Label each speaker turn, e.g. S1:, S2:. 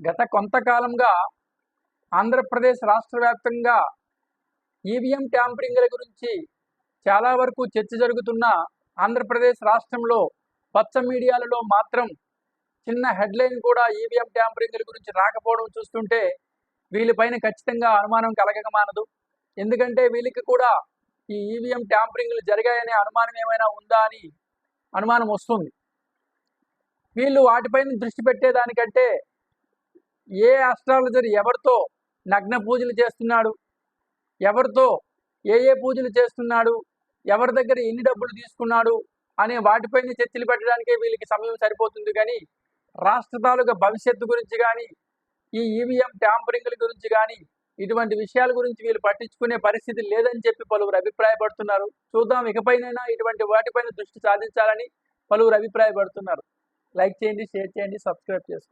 S1: గత కొంతకాలంగా ఆంధ్రప్రదేశ్ రాష్ట్ర వ్యాప్తంగా ఈవీఎం ట్యాంపరింగ్ల గురించి చాలా వరకు చర్చ జరుగుతున్న ఆంధ్రప్రదేశ్ రాష్ట్రంలో పచ్చ మీడియాలలో మాత్రం చిన్న హెడ్లైన్ కూడా ఈవీఎం ట్యాంపరింగ్ల గురించి రాకపోవడం చూస్తుంటే వీళ్ళపైన ఖచ్చితంగా అనుమానం కలగక మానదు. ఎందుకంటే వీళ్ళకి కూడా ఈ ఈవీఎం ట్యాంపరింగ్లు జరిగాయనే అనుమానం ఏమైనా ఉందా అని అనుమానం వస్తుంది. వీళ్ళు వాటిపైన దృష్టి పెట్టేదానికంటే ఏ ఆస్ట్రాలజర్ ఎవరితో నగ్న పూజలు చేస్తున్నాడు, ఎవరితో ఏ పూజలు చేస్తున్నాడు, ఎవరి దగ్గర ఎన్ని డబ్బులు తీసుకున్నాడు అనే వాటిపైన చర్చలు పెట్టడానికే వీళ్ళకి సమయం సరిపోతుంది. కానీ రాష్ట్ర తాలూకా భవిష్యత్తు గురించి కానీ ఈ ఈవీఎం ట్యాంపరింగ్ల గురించి కానీ ఇటువంటి విషయాల గురించి వీళ్ళు పట్టించుకునే పరిస్థితి లేదని చెప్పి పలువురు అభిప్రాయపడుతున్నారు. చూద్దాం, ఇకపైనైనా ఇటువంటి వాటిపైన దృష్టి సాధించాలని పలువురు అభిప్రాయపడుతున్నారు. లైక్ చేయండి, షేర్ చేయండి, సబ్స్క్రైబ్ చేసుకోండి.